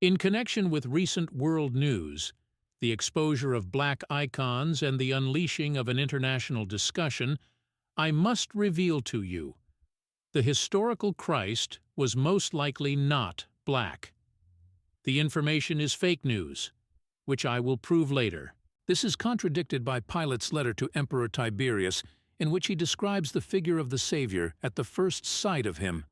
In connection with recent world news, the exposure of black icons and the unleashing of an international discussion, I must reveal to you, the historical Christ was most likely not black. The information is fake news, which I will prove later. This is contradicted by Pilate's letter to Emperor Tiberius, in which he describes the figure of the Savior at the first sight of him.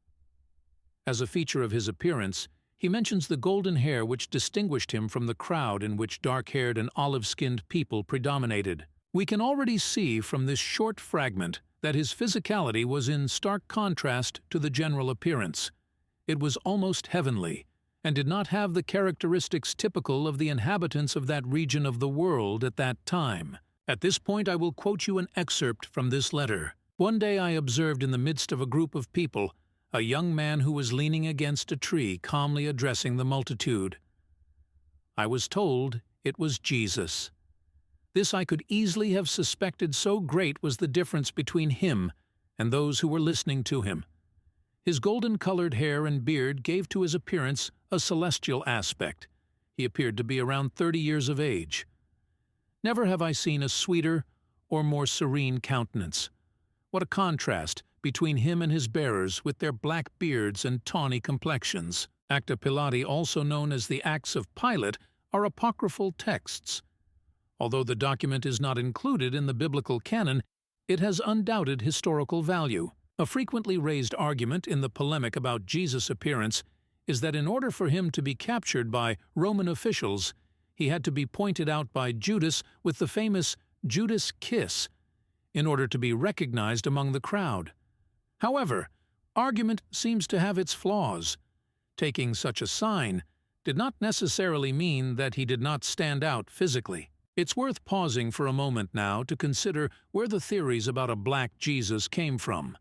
As a feature of his appearance, he mentions the golden hair which distinguished him from the crowd in which dark-haired and olive-skinned people predominated. We can already see from this short fragment that his physicality was in stark contrast to the general appearance. It was almost heavenly, and did not have the characteristics typical of the inhabitants of that region of the world at that time. At this point I will quote you an excerpt from this letter. One day I observed in the midst of a group of people a young man who was leaning against a tree, calmly addressing the multitude. I was told it was Jesus. This I could easily have suspected, so great was the difference between him and those who were listening to him. His golden-colored hair and beard gave to his appearance a celestial aspect. He appeared to be around 30 years of age. Never have I seen a sweeter or more serene countenance. What a contrast between him and his bearers, with their black beards and tawny complexions. Acta Pilate, also known as the Acts of Pilate, are apocryphal texts. Although the document is not included in the biblical canon, it has undoubted historical value. A frequently raised argument in the polemic about Jesus' appearance is that in order for him to be captured by Roman officials, he had to be pointed out by Judas with the famous Judas kiss in order to be recognized among the crowd. However, argument seems to have its flaws. Taking such a sign did not necessarily mean that he did not stand out physically. It's worth pausing for a moment now to consider where the theories about a black Jesus came from.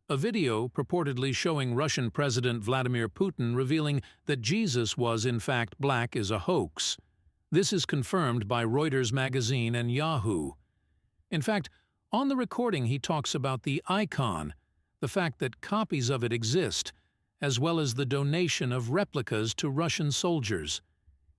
A video purportedly showing Russian President Vladimir Putin revealing that Jesus was in fact black is a hoax. This is confirmed by Reuters magazine and Yahoo. In fact, on the recording he talks about the icon, the fact that copies of it exist, as well as the donation of replicas to Russian soldiers.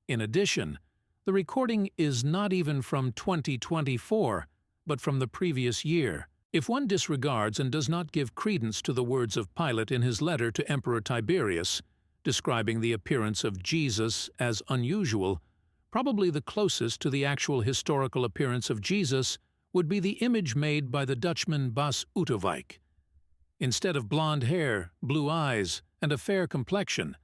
In addition, the recording is not even from 2024, but from the previous year. If one disregards and does not give credence to the words of Pilate in his letter to Emperor Tiberius, describing the appearance of Jesus as unusual, probably the closest to the actual historical appearance of Jesus would be the image made by the Dutchman Bas Uterwijk. Instead of blonde hair, blue eyes, and a fair complexion,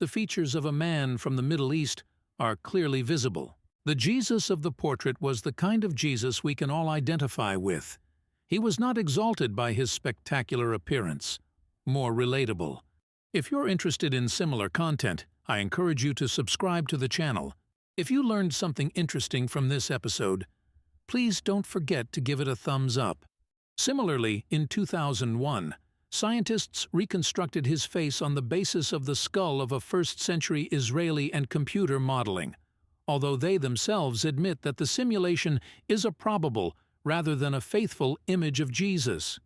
the features of a man from the Middle East are clearly visible. The Jesus of the portrait was the kind of Jesus we can all identify with. He was not exalted by his spectacular appearance, more relatable. If you're interested in similar content, I encourage you to subscribe to the channel. If you learned something interesting from this episode, please don't forget to give it a thumbs up. Similarly, in 2001, scientists reconstructed his face on the basis of the skull of a first-century Israeli and computer modeling, although they themselves admit that the simulation is a probable rather than a faithful image of Jesus.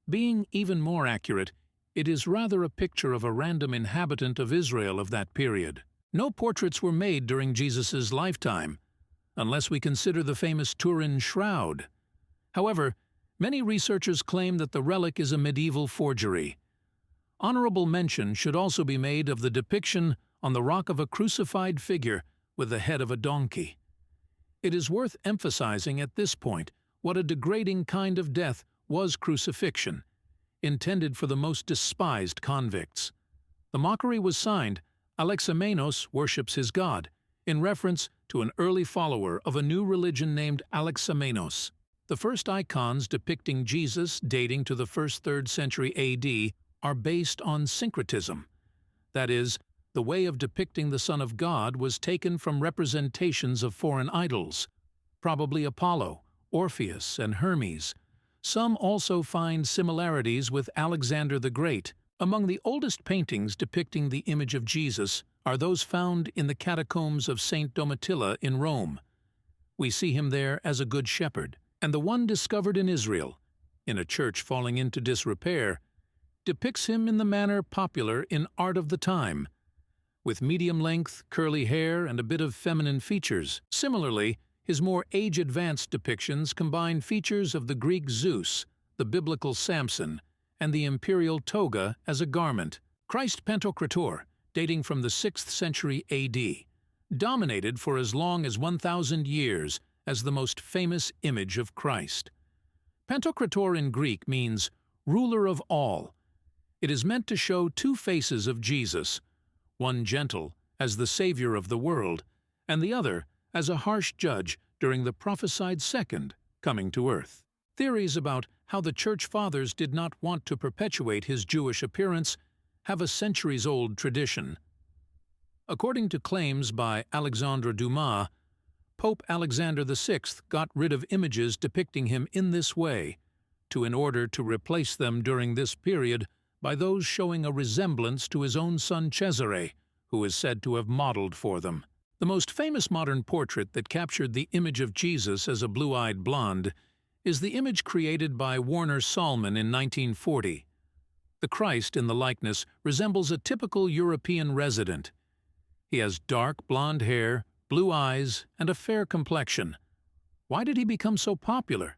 Being even more accurate, it is rather a picture of a random inhabitant of Israel of that period. No portraits were made during Jesus' lifetime, unless we consider the famous Turin shroud. However, many researchers claim that the relic is a medieval forgery. Honorable mention should also be made of the depiction on the rock of a crucified figure with the head of a donkey. It is worth emphasizing at this point what a degrading kind of death was crucifixion, intended for the most despised convicts. The mockery was signed, Alexamenos worships his god, in reference to an early follower of a new religion named Alexamenos. The first icons depicting Jesus dating to the 1st–3rd century AD are based on syncretism. That is, the way of depicting the Son of God was taken from representations of foreign idols, probably Apollo, Orpheus, and Hermes. Some also find similarities with Alexander the Great. Among the oldest paintings depicting the image of Jesus are those found in the catacombs of St. Domitilla in Rome. We see him there as a good shepherd, and the one discovered in Israel, in a church falling into disrepair, depicts him in the manner popular in art of the time. with medium-length, curly hair and a bit of feminine features. Similarly, his more age-advanced depictions combine features of the Greek Zeus, the biblical Samson, and the imperial toga as a garment. Christ Pantocrator, dating from the 6th century AD, dominated for as long as 1,000 years as the most famous image of Christ. Pantocrator in Greek means ruler of all. It is meant to show two faces of Jesus, one gentle, as the Savior of the world, and the other as a harsh judge during the prophesied second coming to earth. Theories about how the Church Fathers did not want to perpetuate his Jewish appearance have a centuries-old tradition. According to claims by Alexandre Dumas, Pope Alexander VI got rid of images depicting him in this way, in order to replace them during this period by those showing a resemblance to his own son Cesar, who is said to have modeled for them. The most famous modern portrait that captured the image of Jesus as a blue-eyed blonde is the image created by Warner Salmon in 1940. The Christ in the likeness resembles a typical European resident. He has dark blonde hair, blue eyes, and a fair complexion. Why did he become so popular?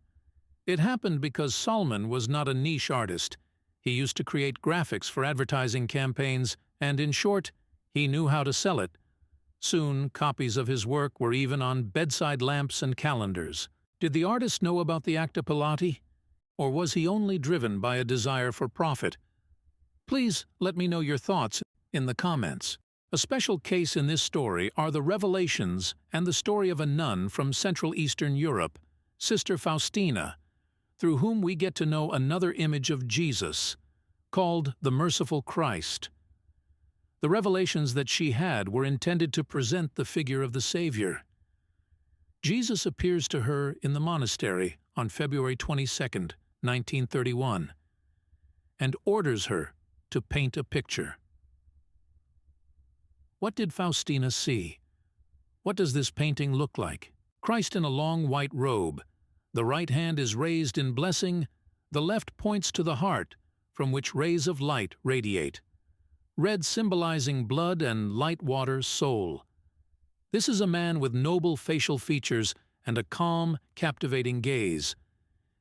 It happened because Salmon was not a niche artist. He used to create graphics for advertising campaigns, and in short, he knew how to sell it. Soon, copies of his work were even on bedside lamps and calendars. Did the artist know about the Acta Pilate? Or was he only driven by a desire for profit? Please let me know your thoughts in the comments. A special case in this story are the revelations and the story of a nun from Central Eastern Europe, Sister Faustina, through whom we get to know another image of Jesus, called the Merciful Christ. The revelations that she had were intended to present the figure of the Savior. Jesus appears to her in the monastery on February 22, 1931, and orders her to paint a picture. What did Faustina see? What does this painting look like? Christ in a long white robe. The right hand is raised in blessing, the left points to the heart, from which rays of light radiate. Red symbolizing blood and light water soul. This is a man with noble facial features and a calm, captivating gaze.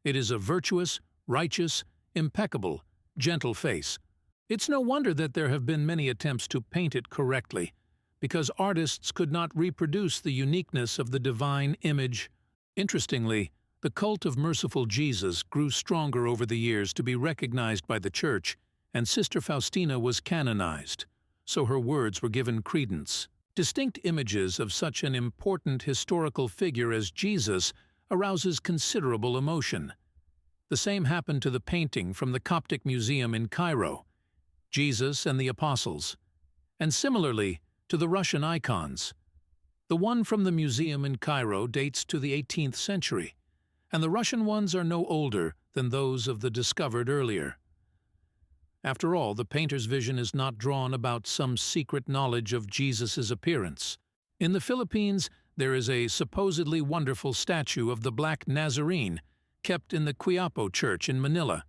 It is a virtuous, righteous, impeccable, gentle face. It's no wonder that there have been many attempts to paint it correctly, because artists could not reproduce the uniqueness of the divine image. Interestingly, the cult of merciful Jesus grew stronger over the years to be recognized by the Church, and Sister Faustina was canonized, so her words were given credence. Distinct images of such an important historical figure as Jesus arouses considerable emotion. The same happened to the painting from the Coptic Museum in Cairo, Jesus and the Apostles, and similarly to the Russian icons. The one from the museum in Cairo dates to the 18th century, and the Russian ones are no older than those of the discovered earlier. After all, the painter's vision is not drawn about some secret knowledge of Jesus' appearance. In the Philippines, there is a supposedly wonderful statue of the Black Nazarene kept in the Quiapo Church in Manila.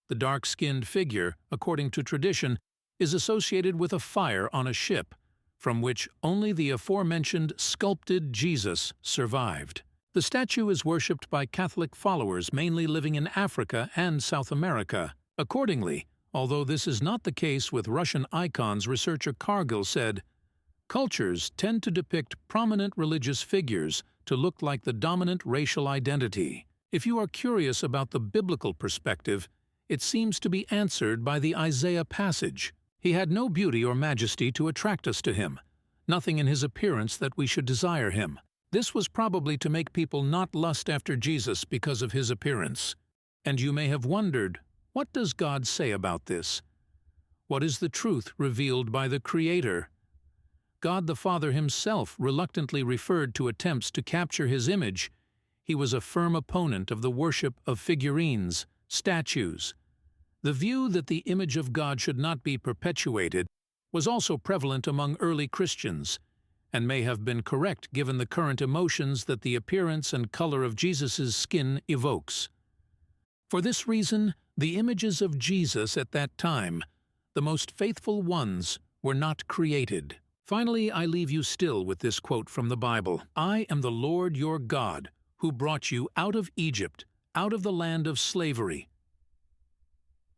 The dark-skinned figure, according to tradition, is associated with a fire on a ship, from which only the aforementioned sculpted Jesus survived. The statue is worshipped by Catholic followers mainly living in Africa and South America. Accordingly, although this is not the case with Russian icons, researcher Cargill said, cultures tend to depict prominent religious figures to look like the dominant racial identity. If you are curious about the biblical perspective, it seems to be answered by the Isaiah passage. He had no beauty or majesty to attract us to him, nothing in his appearance that we should desire him. This was probably to make people not lust after Jesus because of his appearance. And you may have wondered, what does God say about this? What is the truth revealed by the Creator? God the Father himself reluctantly referred to attempts to capture his image. He was a firm opponent of the worship of figurines, statues. The view that the image of God should not be perpetuated was also prevalent among early Christians, and may have been correct given the current emotions that the appearance and color of Jesus' skin evokes. For this reason, the images of Jesus at that time, the most faithful ones, were not created. Finally, I leave you still with this quote from the Bible. I am the Lord your God, who brought you out of Egypt, out of the land of slavery.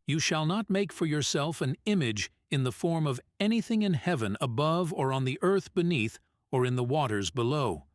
You shall not make for yourself an image in the form of anything in heaven above or on the earth beneath or in the waters below.